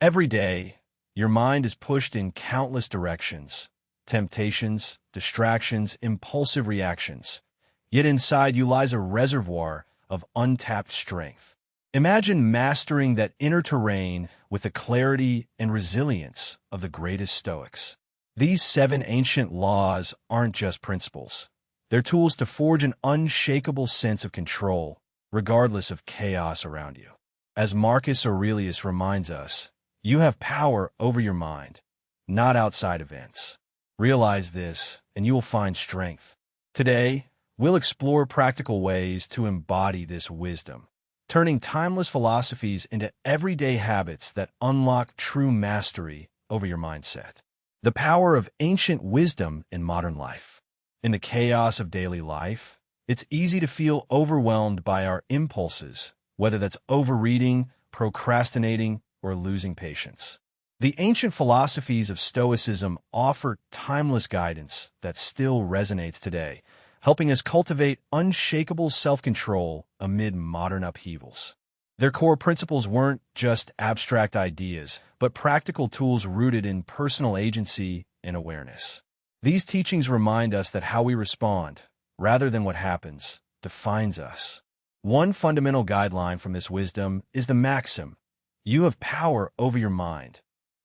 Every day, your mind is pushed in countless directions: temptations, distractions, impulsive reactions. Yet inside you lies a reservoir of untapped strength. Imagine mastering that inner terrain with the clarity and resilience of the greatest Stoics. These 7 ancient laws aren't just principles. They're tools to forge an unshakable sense of control, regardless of chaos around you. As Marcus Aurelius reminds us, you have power over your mind, not outside events. Realize this, and you will find strength. Today, we'll explore practical ways to embody this wisdom, turning timeless philosophies into everyday habits that unlock true mastery over your mindset. The power of ancient wisdom in modern life. In the chaos of daily life, it's easy to feel overwhelmed by our impulses, whether that's overreading, procrastinating, or losing patience. The ancient philosophies of Stoicism offer timeless guidance that still resonates today, helping us cultivate unshakable self-control amid modern upheavals. Their core principles weren't just abstract ideas, but practical tools rooted in personal agency and awareness. These teachings remind us that how we respond, rather than what happens, defines us. One fundamental guideline from this wisdom is the maxim: you have power over your mind,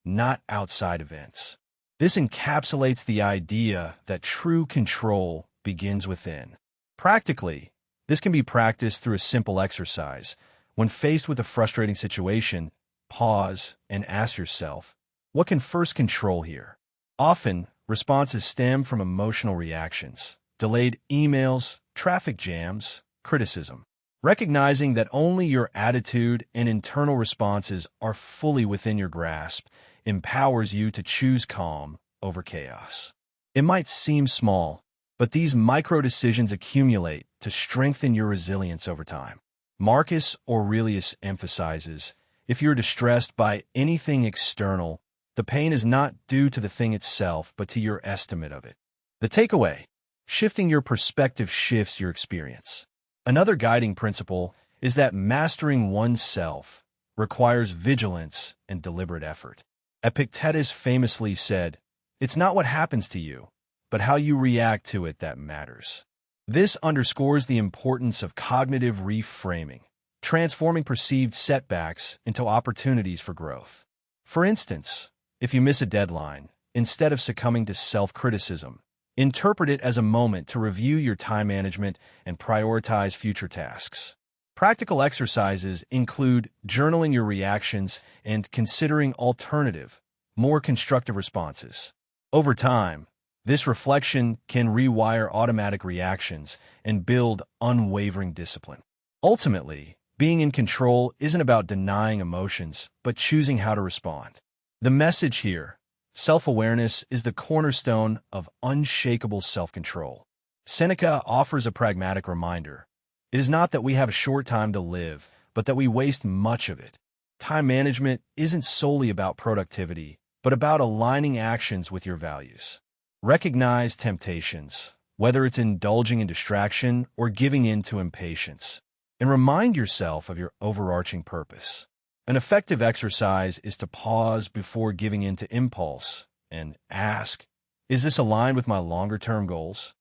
not outside events. This encapsulates the idea that true control begins within. Practically, this can be practiced through a simple exercise. When faced with a frustrating situation, pause and ask yourself, what can first control here? Often, responses stem from emotional reactions, delayed emails, traffic jams, criticism. Recognizing that only your attitude and internal responses are fully within your grasp empowers you to choose calm over chaos. It might seem small, but these micro-decisions accumulate to strengthen your resilience over time. Marcus Aurelius emphasizes, if you're distressed by anything external, the pain is not due to the thing itself, but to your estimate of it. The takeaway: shifting your perspective shifts your experience. Another guiding principle is that mastering oneself requires vigilance and deliberate effort. Epictetus famously said, "It's not what happens to you, but how you react to it that matters." This underscores the importance of cognitive reframing, transforming perceived setbacks into opportunities for growth. For instance, if you miss a deadline, instead of succumbing to self-criticism, interpret it as a moment to review your time management and prioritize future tasks. Practical exercises include journaling your reactions and considering alternative, more constructive responses. Over time, this reflection can rewire automatic reactions and build unwavering discipline. Ultimately, being in control isn't about denying emotions, but choosing how to respond. The message here: self-awareness is the cornerstone of unshakable self-control. Seneca offers a pragmatic reminder. It is not that we have a short time to live, but that we waste much of it. Time management isn't solely about productivity, but about aligning actions with your values. Recognize temptations, whether it's indulging in distraction or giving in to impatience, and remind yourself of your overarching purpose. An effective exercise is to pause before giving in to impulse and ask, is this aligned with my longer-term goals?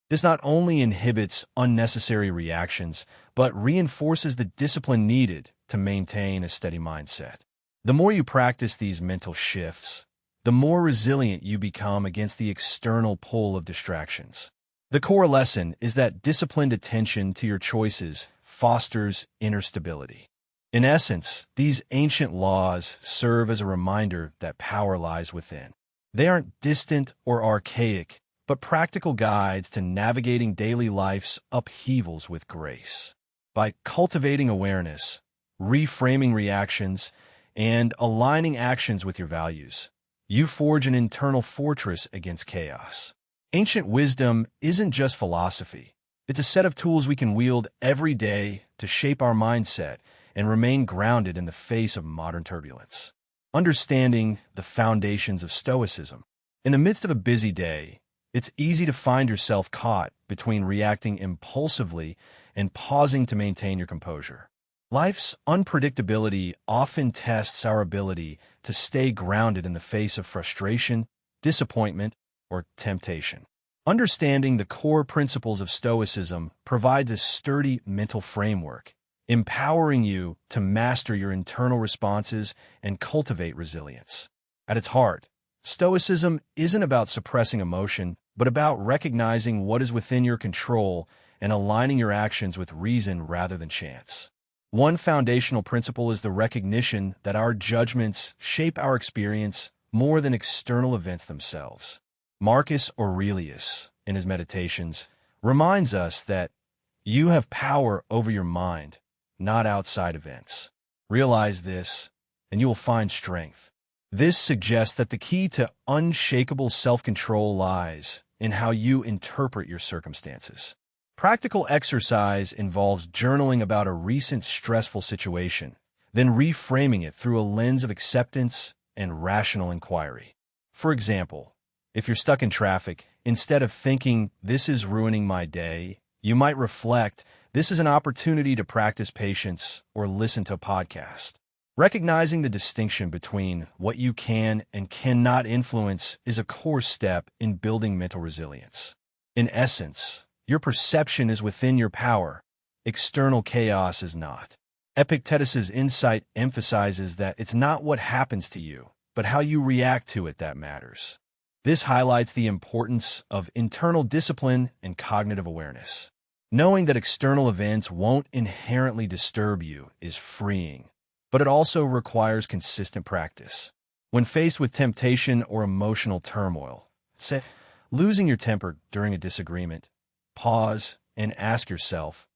This not only inhibits unnecessary reactions, but reinforces the discipline needed to maintain a steady mindset. The more you practice these mental shifts, the more resilient you become against the external pull of distractions. The core lesson is that disciplined attention to your choices fosters inner stability. In essence, these ancient laws serve as a reminder that power lies within. They aren't distant or archaic, but practical guides to navigating daily life's upheavals with grace. By cultivating awareness, reframing reactions, and aligning actions with your values, you forge an internal fortress against chaos. Ancient wisdom isn't just philosophy. It's a set of tools we can wield every day to shape our mindset and remain grounded in the face of modern turbulence. Understanding the foundations of Stoicism. In the midst of a busy day, it's easy to find yourself caught between reacting impulsively and pausing to maintain your composure. Life's unpredictability often tests our ability to stay grounded in the face of frustration, disappointment, or temptation. Understanding the core principles of Stoicism provides a sturdy mental framework, empowering you to master your internal responses and cultivate resilience. At its heart, Stoicism isn't about suppressing emotion, but about recognizing what is within your control and aligning your actions with reason rather than chance. One foundational principle is the recognition that our judgments shape our experience more than external events themselves. Marcus Aurelius, in his Meditations, reminds us that you have power over your mind, not outside events. Realize this, and you will find strength. This suggests that the key to unshakable self-control lies in how you interpret your circumstances. Practical exercise involves journaling about a recent stressful situation, then reframing it through a lens of acceptance and rational inquiry. For example, if you're stuck in traffic, instead of thinking, "This is ruining my day," you might reflect, "This is an opportunity to practice patience," or listen to a podcast. Recognizing the distinction between what you can and cannot influence is a core step in building mental resilience. In essence, your perception is within your power. External chaos is not. Epictetus's insight emphasizes that it's not what happens to you, but how you react to it that matters. This highlights the importance of internal discipline and cognitive awareness. Knowing that external events won't inherently disturb you is freeing, but it also requires consistent practice. When faced with temptation or emotional turmoil, say, losing your temper during a disagreement, pause and ask yourself,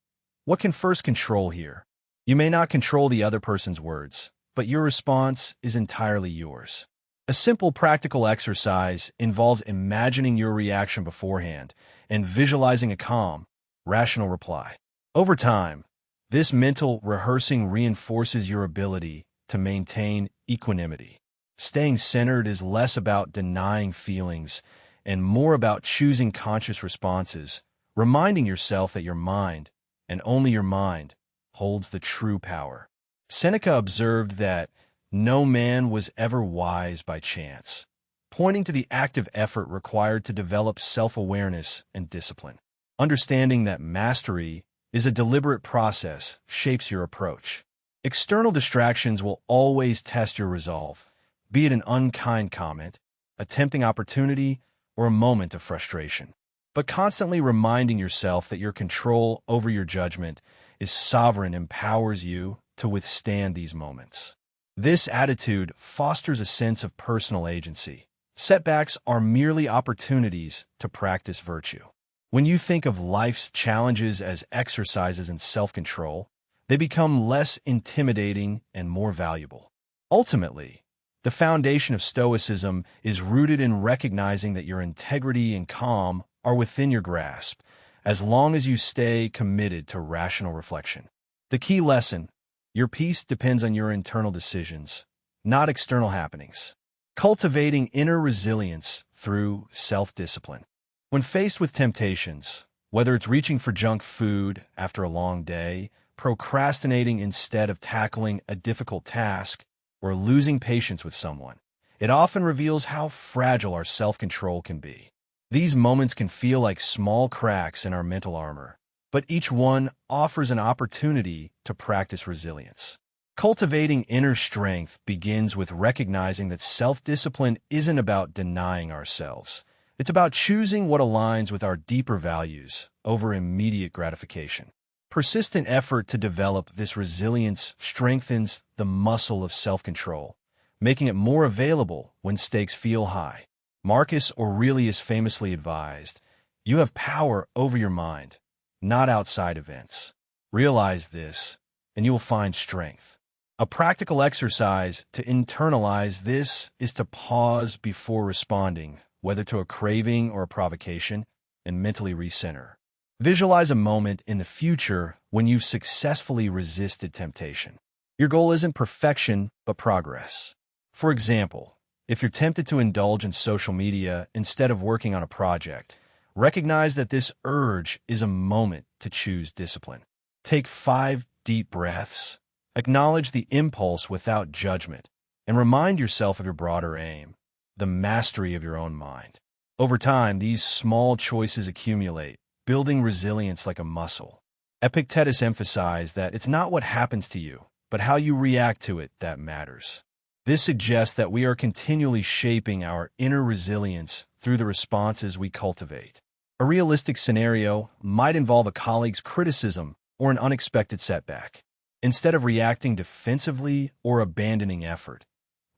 what can first control here? You may not control the other person's words, but your response is entirely yours. A simple practical exercise involves imagining your reaction beforehand and visualizing a calm, rational reply. Over time, this mental rehearsing reinforces your ability to maintain equanimity. Staying centered is less about denying feelings and more about choosing conscious responses, reminding yourself that your mind, and only your mind, holds the true power. Seneca observed that no man was ever wise by chance, pointing to the active effort required to develop self-awareness and discipline. Understanding that mastery is a deliberate process shapes your approach. External distractions will always test your resolve, be it an unkind comment, a tempting opportunity, or a moment of frustration. But constantly reminding yourself that your control over your judgment is sovereign empowers you to withstand these moments. This attitude fosters a sense of personal agency. Setbacks are merely opportunities to practice virtue. When you think of life's challenges as exercises in self-control, they become less intimidating and more valuable. Ultimately, the foundation of Stoicism is rooted in recognizing that your integrity and calm are within your grasp, as long as you stay committed to rational reflection. The key lesson: your peace depends on your internal decisions, not external happenings. Cultivating inner resilience through self-discipline. When faced with temptations, whether it's reaching for junk food after a long day, procrastinating instead of tackling a difficult task, or losing patience with someone, it often reveals how fragile our self-control can be. These moments can feel like small cracks in our mental armor, but each one offers an opportunity to practice resilience. Cultivating inner strength begins with recognizing that self-discipline isn't about denying ourselves. It's about choosing what aligns with our deeper values over immediate gratification. Persistent effort to develop this resilience strengthens the muscle of self-control, making it more available when stakes feel high. Marcus Aurelius famously advised, "You have power over your mind, not outside events." Realize this, and you will find strength. A practical exercise to internalize this is to pause before responding, whether to a craving or a provocation, and mentally recenter. Visualize a moment in the future when you've successfully resisted temptation. Your goal isn't perfection, but progress. For example, if you're tempted to indulge in social media instead of working on a project, recognize that this urge is a moment to choose discipline. Take 5 deep breaths, Acknowledge the impulse without judgment, and remind yourself of your broader aim, the mastery of your own mind. Over time, these small choices accumulate, building resilience like a muscle. Epictetus emphasized that it's not what happens to you, but how you react to it that matters. This suggests that we are continually shaping our inner resilience through the responses we cultivate. A realistic scenario might involve a colleague's criticism or an unexpected setback. Instead of reacting defensively or abandoning effort,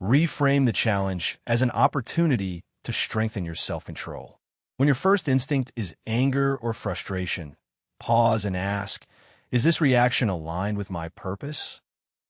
reframe the challenge as an opportunity to strengthen your self-control. When your first instinct is anger or frustration, pause and ask, is this reaction aligned with my purpose?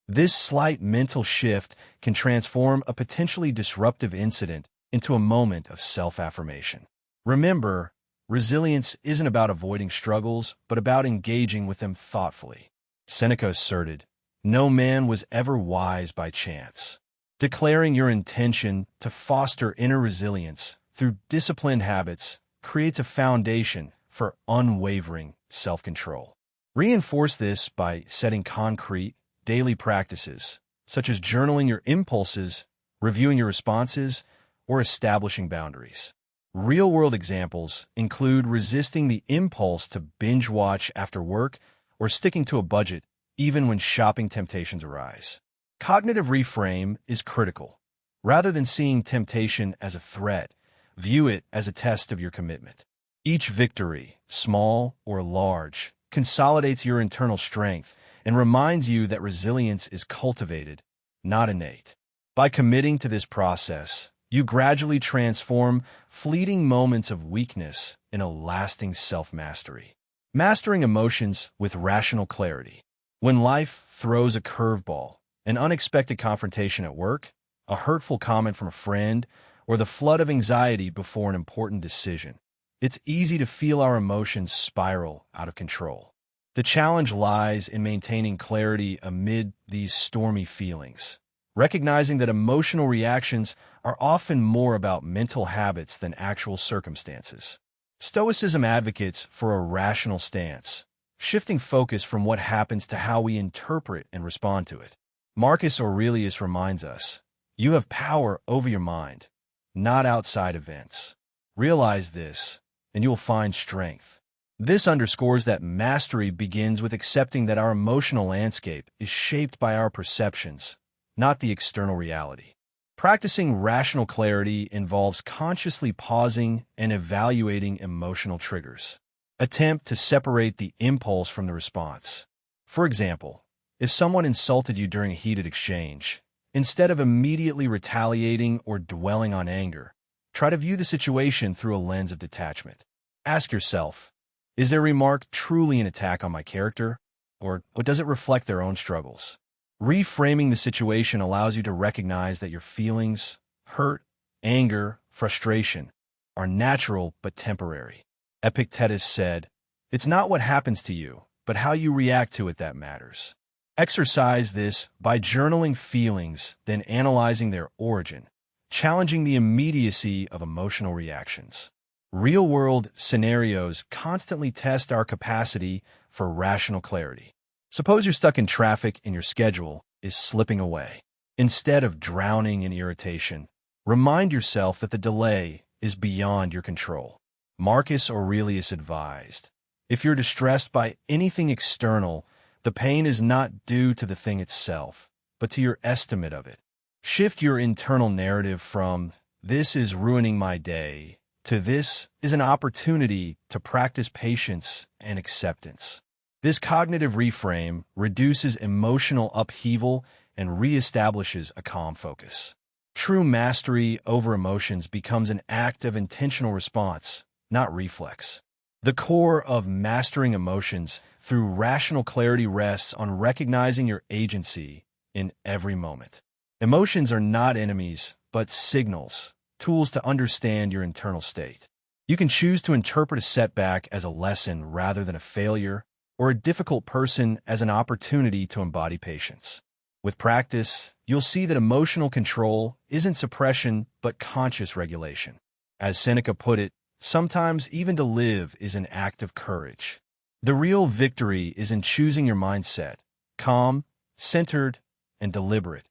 This slight mental shift can transform a potentially disruptive incident into a moment of self-affirmation. Remember, resilience isn't about avoiding struggles, but about engaging with them thoughtfully. Seneca asserted, "No man was ever wise by chance." Declaring your intention to foster inner resilience through disciplined habits creates a foundation for unwavering self-control. Reinforce this by setting concrete, daily practices, such as journaling your impulses, reviewing your responses, or establishing boundaries. Real-world examples include resisting the impulse to binge watch after work or sticking to a budget even when shopping temptations arise. Cognitive reframe is critical. Rather than seeing temptation as a threat, view it as a test of your commitment. Each victory, small or large, consolidates your internal strength and reminds you that resilience is cultivated, not innate. By committing to this process, you gradually transform fleeting moments of weakness into lasting self-mastery. Mastering emotions with rational clarity. When life throws a curveball, an unexpected confrontation at work, a hurtful comment from a friend, or the flood of anxiety before an important decision, it's easy to feel our emotions spiral out of control. The challenge lies in maintaining clarity amid these stormy feelings, recognizing that emotional reactions are often more about mental habits than actual circumstances. Stoicism advocates for a rational stance, shifting focus from what happens to how we interpret and respond to it. Marcus Aurelius reminds us, "You have power over your mind, not outside events." Realize this, and you will find strength. This underscores that mastery begins with accepting that our emotional landscape is shaped by our perceptions, not the external reality. Practicing rational clarity involves consciously pausing and evaluating emotional triggers. Attempt to separate the impulse from the response. For example, if someone insulted you during a heated exchange, instead of immediately retaliating or dwelling on anger, try to view the situation through a lens of detachment. Ask yourself, is their remark truly an attack on my character, or does it reflect their own struggles? Reframing the situation allows you to recognize that your feelings, hurt, anger, frustration, are natural but temporary. Epictetus said, "It's not what happens to you, but how you react to it that matters." Exercise this by journaling feelings, then analyzing their origin, challenging the immediacy of emotional reactions. Real-world scenarios constantly test our capacity for rational clarity. Suppose you're stuck in traffic and your schedule is slipping away. Instead of drowning in irritation, remind yourself that the delay is beyond your control. Marcus Aurelius advised, "If you're distressed by anything external, the pain is not due to the thing itself, but to your estimate of it." Shift your internal narrative from, "This is ruining my day," to "This is an opportunity to practice patience and acceptance." This cognitive reframe reduces emotional upheaval and reestablishes a calm focus. True mastery over emotions becomes an act of intentional response, not reflex. The core of mastering emotions through rational clarity rests on recognizing your agency in every moment. Emotions are not enemies, but signals, tools to understand your internal state. You can choose to interpret a setback as a lesson rather than a failure, or a difficult person as an opportunity to embody patience. With practice, you'll see that emotional control isn't suppression, but conscious regulation. As Seneca put it, sometimes even to live is an act of courage. The real victory is in choosing your mindset, calm, centered, and deliberate,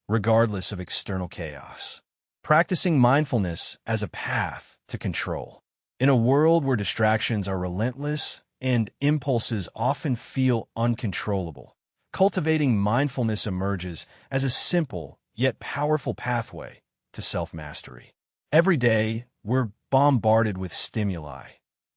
regardless of external chaos. Practicing mindfulness as a path to control. In a world where distractions are relentless and impulses often feel uncontrollable, cultivating mindfulness emerges as a simple yet powerful pathway to self-mastery. Every day, we're bombarded with stimuli.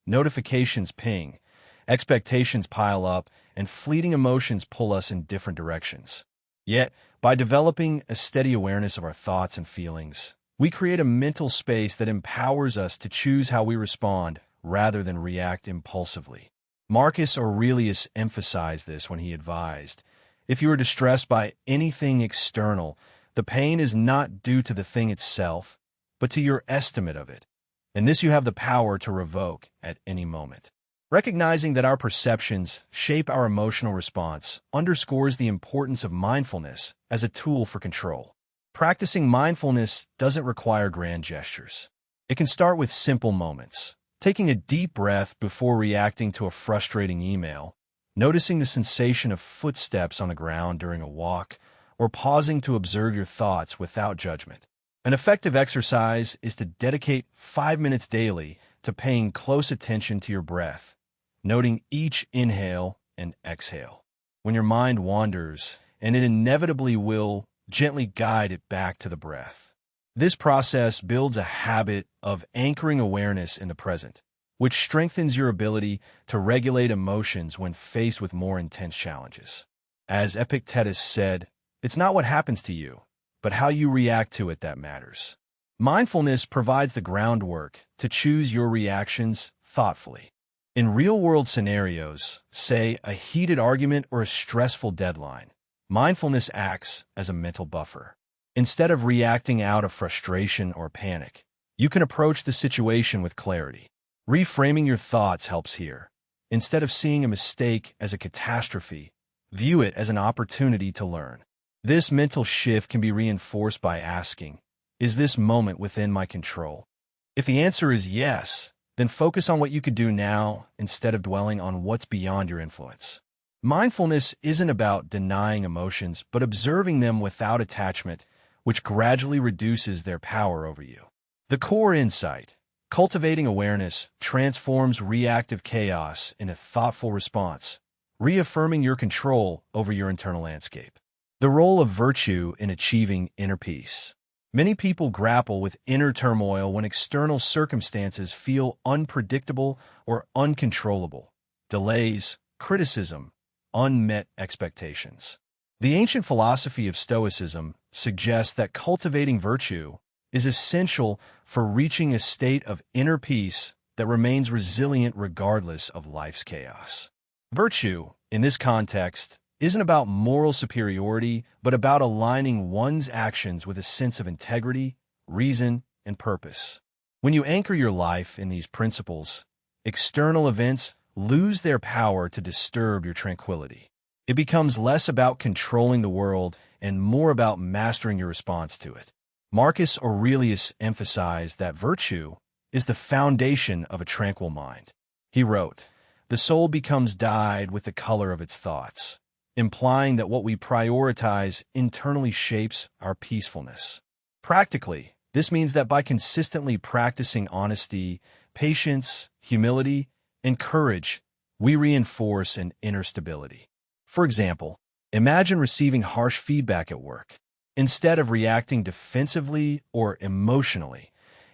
Notifications ping, expectations pile up, and fleeting emotions pull us in different directions. Yet, by developing a steady awareness of our thoughts and feelings, we create a mental space that empowers us to choose how we respond rather than react impulsively. Marcus Aurelius emphasized this when he advised, "If you are distressed by anything external, the pain is not due to the thing itself, but to your estimate of it, and this you have the power to revoke at any moment." Recognizing that our perceptions shape our emotional response underscores the importance of mindfulness as a tool for control. Practicing mindfulness doesn't require grand gestures. It can start with simple moments. Taking a deep breath before reacting to a frustrating email, noticing the sensation of footsteps on the ground during a walk, or pausing to observe your thoughts without judgment. An effective exercise is to dedicate 5 minutes daily to paying close attention to your breath, noting each inhale and exhale. When your mind wanders, and it inevitably will, gently guide it back to the breath. This process builds a habit of anchoring awareness in the present, which strengthens your ability to regulate emotions when faced with more intense challenges. As Epictetus said, "It's not what happens to you, but how you react to it that matters." Mindfulness provides the groundwork to choose your reactions thoughtfully. In real-world scenarios, say a heated argument or a stressful deadline, mindfulness acts as a mental buffer. Instead of reacting out of frustration or panic, you can approach the situation with clarity. Reframing your thoughts helps here. Instead of seeing a mistake as a catastrophe, view it as an opportunity to learn. This mental shift can be reinforced by asking, "Is this moment within my control?" If the answer is yes, then focus on what you could do now instead of dwelling on what's beyond your influence. Mindfulness isn't about denying emotions, but observing them without attachment, which gradually reduces their power over you. The core insight: cultivating awareness transforms reactive chaos into thoughtful response, reaffirming your control over your internal landscape. The role of virtue in achieving inner peace. Many people grapple with inner turmoil when external circumstances feel unpredictable or uncontrollable. Delays, criticism, unmet expectations. The ancient philosophy of Stoicism suggests that cultivating virtue is essential for reaching a state of inner peace that remains resilient regardless of life's chaos. Virtue, in this context, isn't about moral superiority, but about aligning one's actions with a sense of integrity, reason, and purpose. When you anchor your life in these principles, external events lose their power to disturb your tranquility. It becomes less about controlling the world and more about mastering your response to it. Marcus Aurelius emphasized that virtue is the foundation of a tranquil mind. He wrote, "The soul becomes dyed with the color of its thoughts," implying that what we prioritize internally shapes our peacefulness. Practically, this means that by consistently practicing honesty, patience, humility, and courage, we reinforce an inner stability. For example, imagine receiving harsh feedback at work. Instead of reacting defensively or emotionally,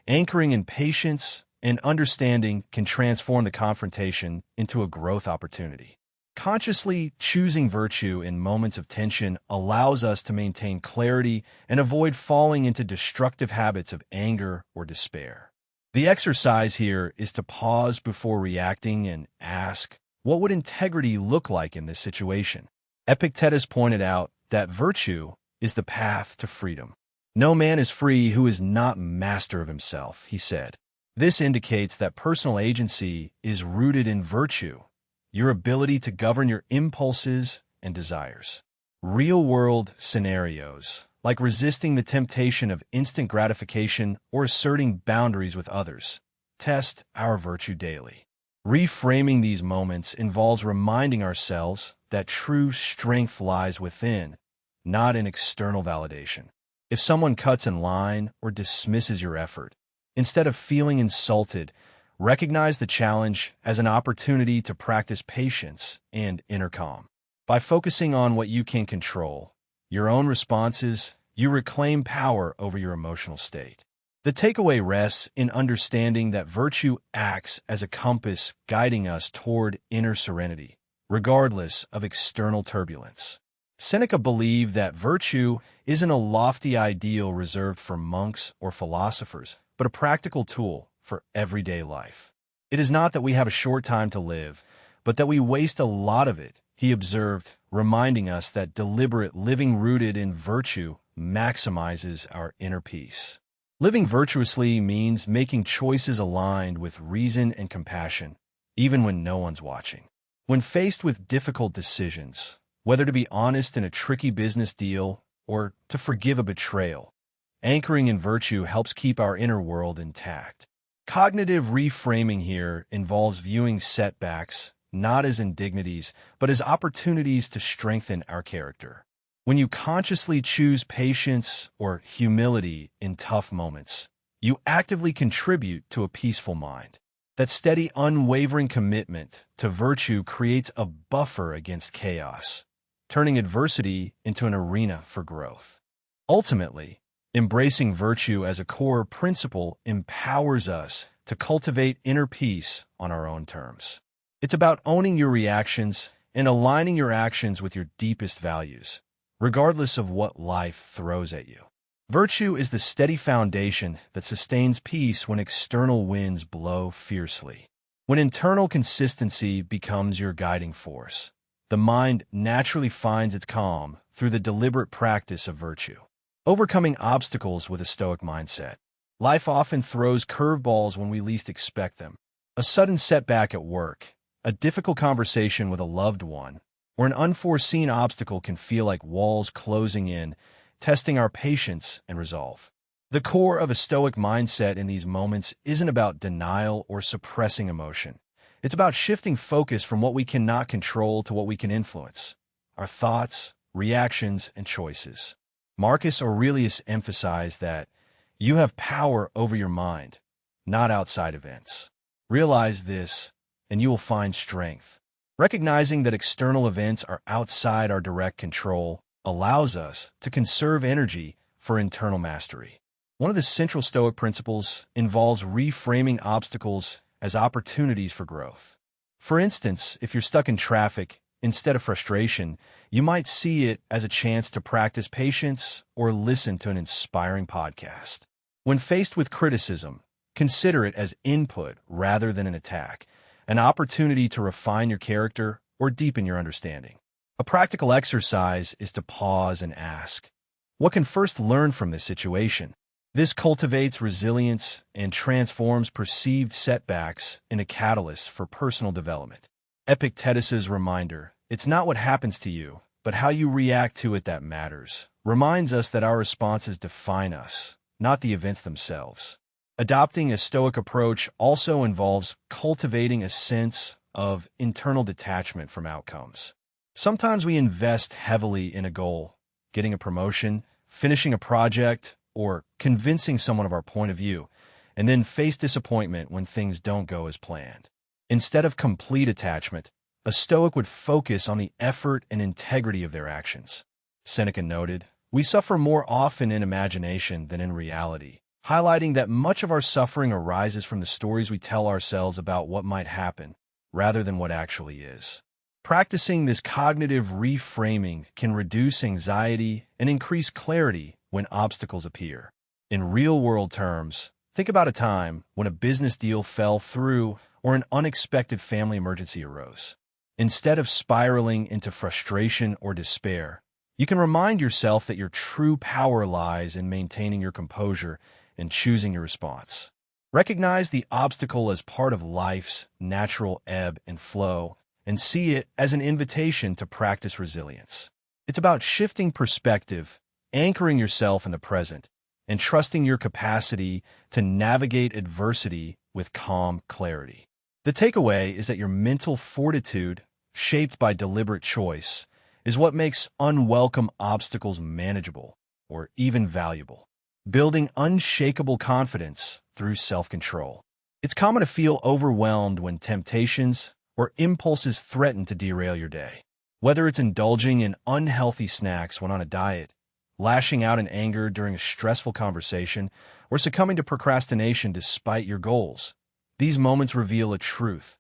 anchoring in patience and understanding can transform the confrontation into a growth opportunity. Consciously choosing virtue in moments of tension allows us to maintain clarity and avoid falling into destructive habits of anger or despair. The exercise here is to pause before reacting and ask, what would integrity look like in this situation? Epictetus pointed out that virtue is the path to freedom. No man is free who is not master of himself, he said. This indicates that personal agency is rooted in virtue, your ability to govern your impulses and desires. Real-world scenarios, like resisting the temptation of instant gratification or asserting boundaries with others, test our virtue daily. Reframing these moments involves reminding ourselves that true strength lies within, not in external validation. If someone cuts in line or dismisses your effort, instead of feeling insulted, recognize the challenge as an opportunity to practice patience and inner calm. By focusing on what you can control, your own responses, you reclaim power over your emotional state. The takeaway rests in understanding that virtue acts as a compass guiding us toward inner serenity, regardless of external turbulence. Seneca believed that virtue isn't a lofty ideal reserved for monks or philosophers, but a practical tool for everyday life. It is not that we have a short time to live, but that we waste a lot of it, he observed, reminding us that deliberate living rooted in virtue maximizes our inner peace. Living virtuously means making choices aligned with reason and compassion, even when no one's watching. When faced with difficult decisions, whether to be honest in a tricky business deal or to forgive a betrayal, anchoring in virtue helps keep our inner world intact. Cognitive reframing here involves viewing setbacks not as indignities, but as opportunities to strengthen our character. When you consciously choose patience or humility in tough moments, you actively contribute to a peaceful mind. That steady, unwavering commitment to virtue creates a buffer against chaos, turning adversity into an arena for growth. Ultimately, embracing virtue as a core principle empowers us to cultivate inner peace on our own terms. It's about owning your reactions and aligning your actions with your deepest values, regardless of what life throws at you. Virtue is the steady foundation that sustains peace when external winds blow fiercely. When internal consistency becomes your guiding force, the mind naturally finds its calm through the deliberate practice of virtue. Overcoming obstacles with a Stoic mindset. Life often throws curveballs when we least expect them. A sudden setback at work, a difficult conversation with a loved one, or an unforeseen obstacle can feel like walls closing in, testing our patience and resolve. The core of a Stoic mindset in these moments isn't about denial or suppressing emotion. It's about shifting focus from what we cannot control to what we can influence, our thoughts, reactions, and choices. Marcus Aurelius emphasized that you have power over your mind, not outside events. Realize this, and you will find strength. Recognizing that external events are outside our direct control allows us to conserve energy for internal mastery. One of the central Stoic principles involves reframing obstacles as opportunities for growth. For instance, if you're stuck in traffic, instead of frustration, you might see it as a chance to practice patience or listen to an inspiring podcast. When faced with criticism, consider it as input rather than an attack, an opportunity to refine your character or deepen your understanding. A practical exercise is to pause and ask, what can first learn from this situation? This cultivates resilience and transforms perceived setbacks into catalysts for personal development. Epictetus's reminder, it's not what happens to you, but how you react to it that matters, reminds us that our responses define us, not the events themselves. Adopting a Stoic approach also involves cultivating a sense of internal detachment from outcomes. Sometimes we invest heavily in a goal, getting a promotion, finishing a project, or convincing someone of our point of view, and then face disappointment when things don't go as planned. Instead of complete attachment, a Stoic would focus on the effort and integrity of their actions. Seneca noted, we suffer more often in imagination than in reality, highlighting that much of our suffering arises from the stories we tell ourselves about what might happen, rather than what actually is. Practicing this cognitive reframing can reduce anxiety and increase clarity when obstacles appear. In real-world terms, think about a time when a business deal fell through or an unexpected family emergency arose. Instead of spiraling into frustration or despair, you can remind yourself that your true power lies in maintaining your composure and choosing your response. Recognize the obstacle as part of life's natural ebb and flow, and see it as an invitation to practice resilience. It's about shifting perspective, anchoring yourself in the present, and trusting your capacity to navigate adversity with calm clarity. The takeaway is that your mental fortitude, shaped by deliberate choice, is what makes unwelcome obstacles manageable or even valuable. Building unshakable confidence through self-control. It's common to feel overwhelmed when temptations or impulses threaten to derail your day. Whether it's indulging in unhealthy snacks when on a diet, lashing out in anger during a stressful conversation, or succumbing to procrastination despite your goals, these moments reveal a truth.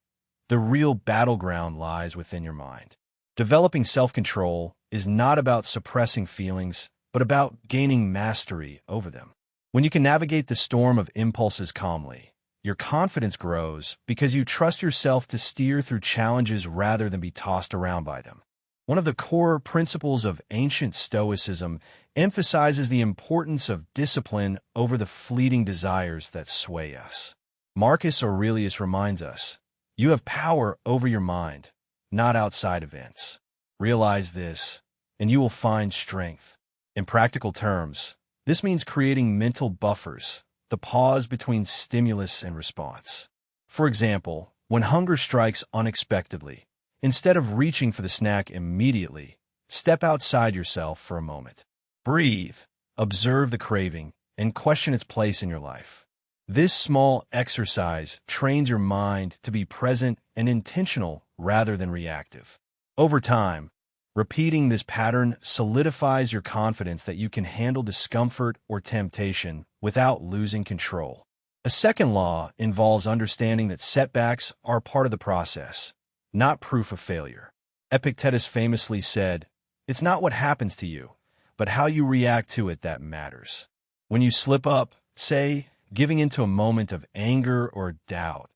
The real battleground lies within your mind. Developing self-control is not about suppressing feelings, but about gaining mastery over them. When you can navigate the storm of impulses calmly, your confidence grows because you trust yourself to steer through challenges rather than be tossed around by them. One of the core principles of ancient Stoicism emphasizes the importance of discipline over the fleeting desires that sway us. Marcus Aurelius reminds us, "You have power over your mind, not outside events. Realize this, and you will find strength." In practical terms, this means creating mental buffers, the pause between stimulus and response. For example, when hunger strikes unexpectedly, instead of reaching for the snack immediately, step outside yourself for a moment. Breathe, observe the craving, and question its place in your life. This small exercise trains your mind to be present and intentional rather than reactive. Over time, repeating this pattern solidifies your confidence that you can handle discomfort or temptation without losing control. A second law involves understanding that setbacks are part of the process, not proof of failure. Epictetus famously said, "It's not what happens to you, but how you react to it that matters." When you slip up, say, giving into a moment of anger or doubt,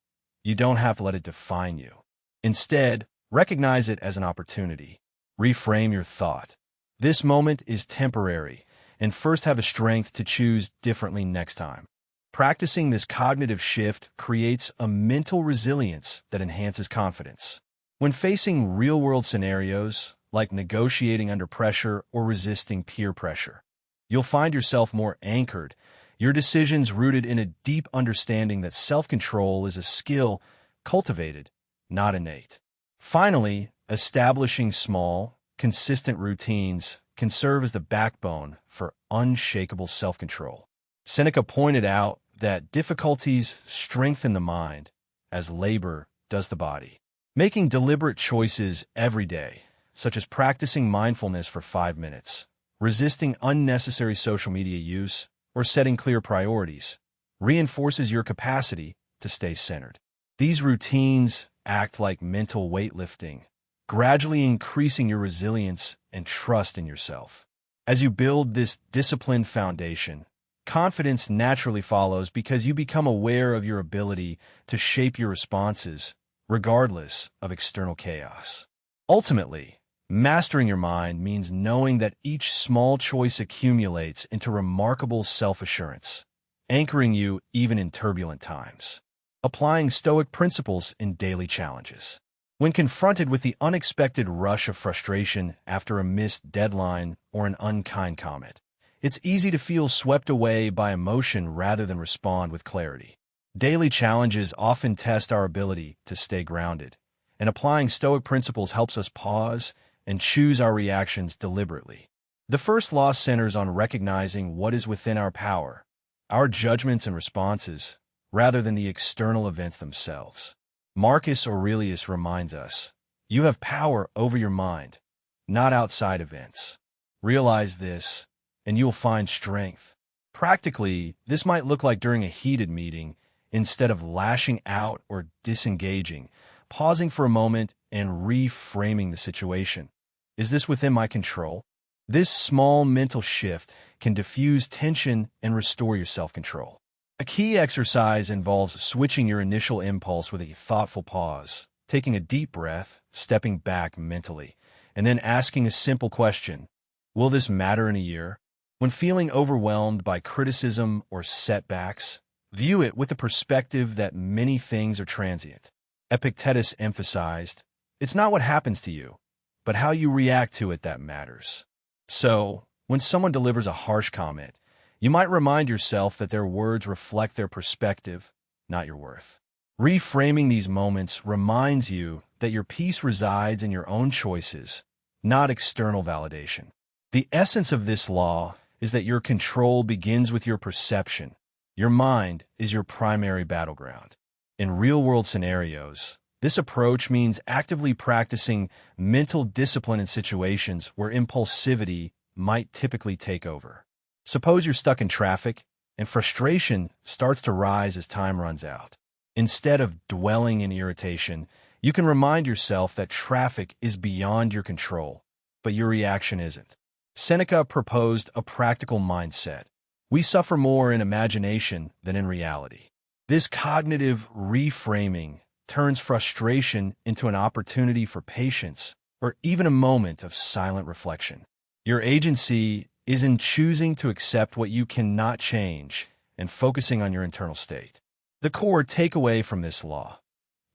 you don't have to let it define you. Instead, recognize it as an opportunity. Reframe your thought. This moment is temporary, and first have a strength to choose differently next time. Practicing this cognitive shift creates a mental resilience that enhances confidence. When facing real-world scenarios, like negotiating under pressure or resisting peer pressure, you'll find yourself more anchored, your decisions rooted in a deep understanding that self-control is a skill cultivated, not innate. Finally, establishing small, consistent routines can serve as the backbone for unshakable self-control. Seneca pointed out that difficulties strengthen the mind, as labor does the body. Making deliberate choices every day, such as practicing mindfulness for 5 minutes, resisting unnecessary social media use, or setting clear priorities, reinforces your capacity to stay centered. These routines act like mental weightlifting, gradually increasing your resilience and trust in yourself. As you build this disciplined foundation, confidence naturally follows because you become aware of your ability to shape your responses regardless of external chaos. Ultimately, mastering your mind means knowing that each small choice accumulates into remarkable self-assurance, anchoring you even in turbulent times. Applying Stoic principles in daily challenges. When confronted with the unexpected rush of frustration after a missed deadline or an unkind comment, it's easy to feel swept away by emotion rather than respond with clarity. Daily challenges often test our ability to stay grounded, and applying Stoic principles helps us pause and choose our reactions deliberately. The first law centers on recognizing what is within our power, our judgments and responses, rather than the external events themselves. Marcus Aurelius reminds us, "You have power over your mind, not outside events. Realize this, and you'll find strength." Practically, this might look like during a heated meeting, instead of lashing out or disengaging, pausing for a moment and reframing the situation. Is this within my control? This small mental shift can diffuse tension and restore your self-control. A key exercise involves switching your initial impulse with a thoughtful pause, taking a deep breath, stepping back mentally, and then asking a simple question: will this matter in a year? When feeling overwhelmed by criticism or setbacks, view it with the perspective that many things are transient. Epictetus emphasized, "It's not what happens to you, but how you react to it that matters." So, when someone delivers a harsh comment, you might remind yourself that their words reflect their perspective, not your worth. Reframing these moments reminds you that your peace resides in your own choices, not external validation. The essence of this law is that your control begins with your perception. Your mind is your primary battleground. In real-world scenarios, this approach means actively practicing mental discipline in situations where impulsivity might typically take over. Suppose you're stuck in traffic and frustration starts to rise as time runs out. Instead of dwelling in irritation, you can remind yourself that traffic is beyond your control, but your reaction isn't. Seneca proposed a practical mindset. We suffer more in imagination than in reality. This cognitive reframing turns frustration into an opportunity for patience or even a moment of silent reflection. Your agency is in choosing to accept what you cannot change and focusing on your internal state. The core takeaway from this law: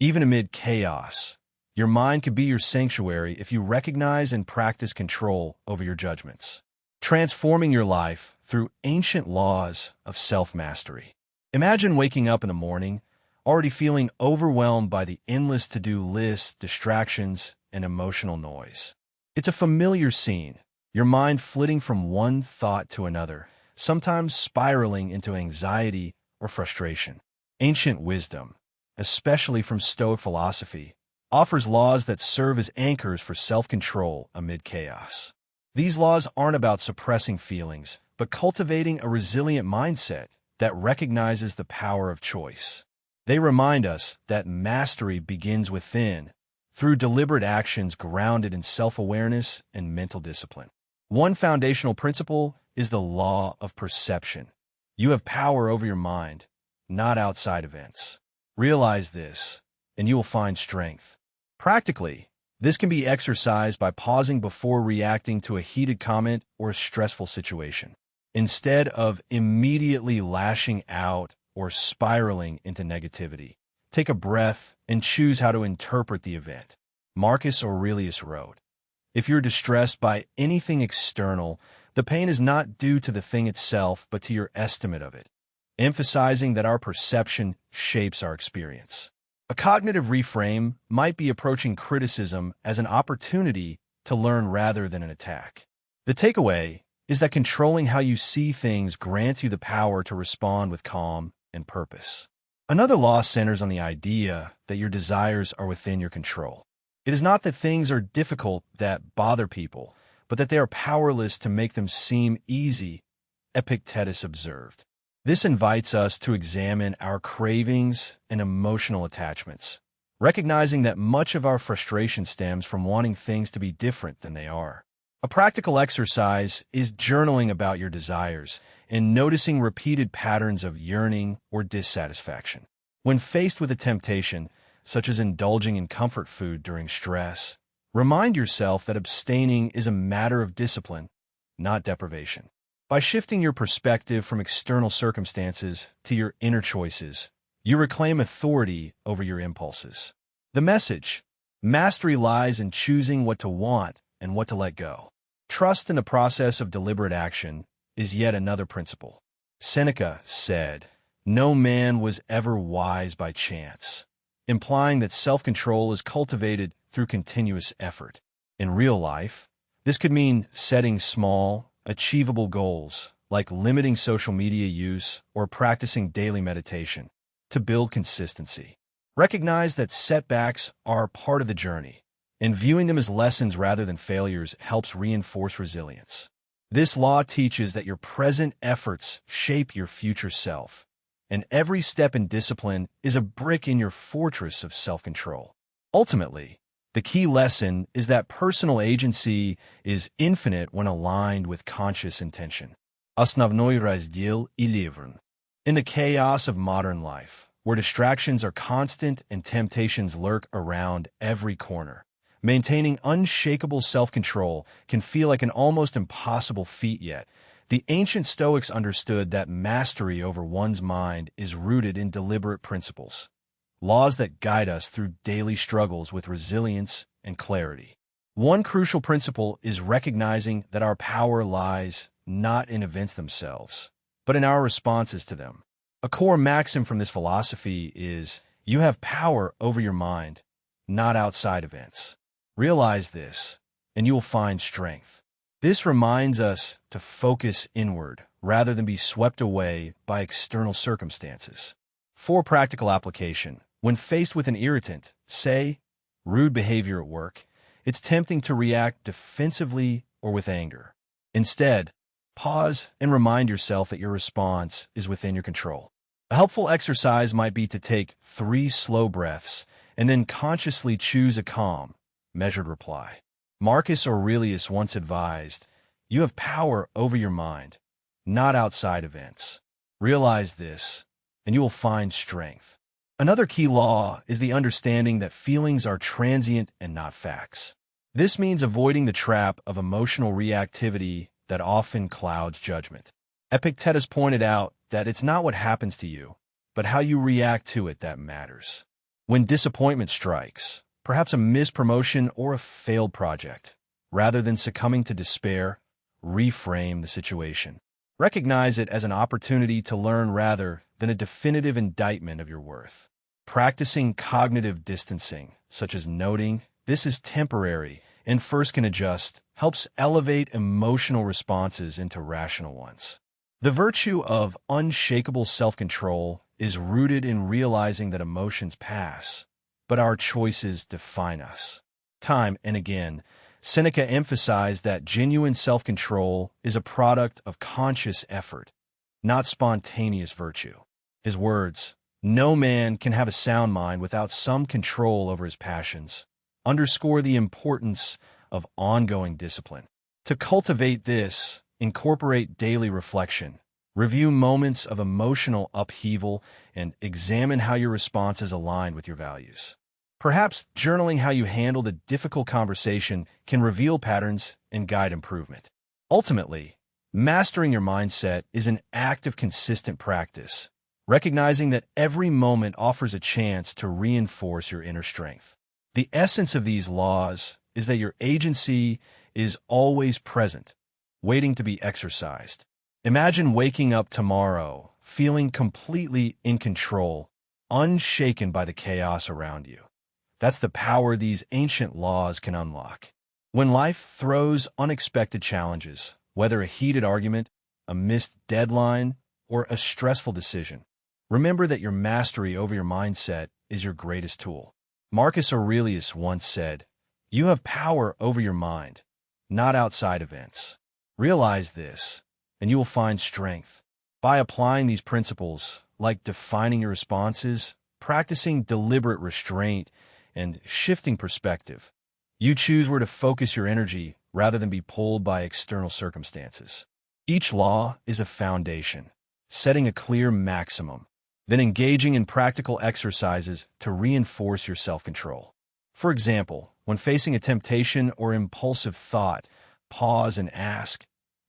even amid chaos, your mind could be your sanctuary if you recognize and practice control over your judgments, transforming your life through ancient laws of self-mastery. Imagine waking up in the morning, already feeling overwhelmed by the endless to-do lists, distractions, and emotional noise. It's a familiar scene, your mind flitting from one thought to another, sometimes spiraling into anxiety or frustration. Ancient wisdom, especially from Stoic philosophy, offers laws that serve as anchors for self-control amid chaos. These laws aren't about suppressing feelings, but cultivating a resilient mindset that recognizes the power of choice. They remind us that mastery begins within, through deliberate actions grounded in self-awareness and mental discipline. One foundational principle is the law of perception. You have power over your mind, not outside events. Realize this, and you will find strength. Practically, this can be exercised by pausing before reacting to a heated comment or a stressful situation. Instead of immediately lashing out or spiraling into negativity, take a breath and choose how to interpret the event. Marcus Aurelius wrote, "If you're distressed by anything external, the pain is not due to the thing itself, but to your estimate of it," emphasizing that our perception shapes our experience. A cognitive reframe might be approaching criticism as an opportunity to learn rather than an attack. The takeaway is that controlling how you see things grants you the power to respond with calm and purpose. Another law centers on the idea that your desires are within your control. It is not that things are difficult that bother people, but that they are powerless to make them seem easy, Epictetus observed. This invites us to examine our cravings and emotional attachments, recognizing that much of our frustration stems from wanting things to be different than they are. A practical exercise is journaling about your desires and noticing repeated patterns of yearning or dissatisfaction. When faced with a temptation, such as indulging in comfort food during stress, remind yourself that abstaining is a matter of discipline, not deprivation. By shifting your perspective from external circumstances to your inner choices, you reclaim authority over your impulses. The message: mastery lies in choosing what to want and what to let go. Trust in the process of deliberate action is yet another principle. Seneca said, "No man was ever wise by chance," implying that self-control is cultivated through continuous effort. In real life, this could mean setting small, achievable goals, like limiting social media use or practicing daily meditation, to build consistency. Recognize that setbacks are part of the journey, and viewing them as lessons rather than failures helps reinforce resilience. This law teaches that your present efforts shape your future self, and every step in discipline is a brick in your fortress of self-control. Ultimately, the key lesson is that personal agency is infinite when aligned with conscious intention. Основной раздел 11. In the chaos of modern life, where distractions are constant and temptations lurk around every corner, maintaining unshakable self-control can feel like an almost impossible feat, yet the ancient Stoics understood that mastery over one's mind is rooted in deliberate principles, laws that guide us through daily struggles with resilience and clarity. One crucial principle is recognizing that our power lies not in events themselves, but in our responses to them. A core maxim from this philosophy is, you have power over your mind, not outside events. Realize this, and you will find strength. This reminds us to focus inward rather than be swept away by external circumstances. For practical application, when faced with an irritant, say, rude behavior at work, it's tempting to react defensively or with anger. Instead, pause and remind yourself that your response is within your control. A helpful exercise might be to take 3 slow breaths and then consciously choose a calm, measured reply. Marcus Aurelius once advised, "You have power over your mind, not outside events." Realize this, and you will find strength. Another key law is the understanding that feelings are transient and not facts. This means avoiding the trap of emotional reactivity that often clouds judgment. Epictetus pointed out that it's not what happens to you, but how you react to it that matters. When disappointment strikes, perhaps a missed promotion or a failed project, rather than succumbing to despair, reframe the situation. Recognize it as an opportunity to learn rather than a definitive indictment of your worth. Practicing cognitive distancing, such as noting, "This is temporary and first can adjust," helps elevate emotional responses into rational ones. The virtue of unshakable self-control is rooted in realizing that emotions pass, but our choices define us. Time and again, Seneca emphasized that genuine self-control is a product of conscious effort, not spontaneous virtue. His words, "No man can have a sound mind without some control over his passions," underscore the importance of ongoing discipline. To cultivate this, incorporate daily reflection, review moments of emotional upheaval, and examine how your responses align with your values. Perhaps journaling how you handled a difficult conversation can reveal patterns and guide improvement. Ultimately, mastering your mindset is an act of consistent practice, recognizing that every moment offers a chance to reinforce your inner strength. The essence of these laws is that your agency is always present, waiting to be exercised. Imagine waking up tomorrow, feeling completely in control, unshaken by the chaos around you. That's the power these ancient laws can unlock. When life throws unexpected challenges, whether a heated argument, a missed deadline, or a stressful decision, remember that your mastery over your mindset is your greatest tool. Marcus Aurelius once said, "You have power over your mind, not outside events." Realize this, and you will find strength. By applying these principles, like defining your responses, practicing deliberate restraint, and shifting perspective, you choose where to focus your energy rather than be pulled by external circumstances. Each law is a foundation, setting a clear maximum, then engaging in practical exercises to reinforce your self-control. For example, when facing a temptation or impulsive thought, pause and ask,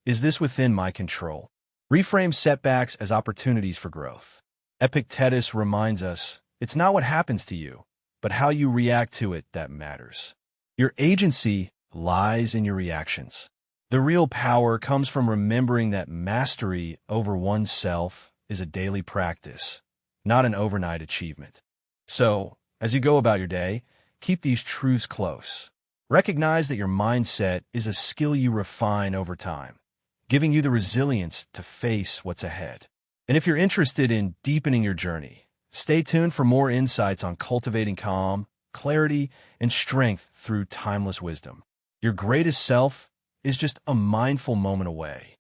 "Is this within my control?" Reframe setbacks as opportunities for growth. Epictetus reminds us, it's not what happens to you, but how you react to it that matters. Your agency lies in your reactions. The real power comes from remembering that mastery over oneself is a daily practice, not an overnight achievement. So, as you go about your day, keep these truths close. Recognize that your mindset is a skill you refine over time, giving you the resilience to face what's ahead. And if you're interested in deepening your journey, stay tuned for more insights on cultivating calm, clarity, and strength through timeless wisdom. Your greatest self is just a mindful moment away.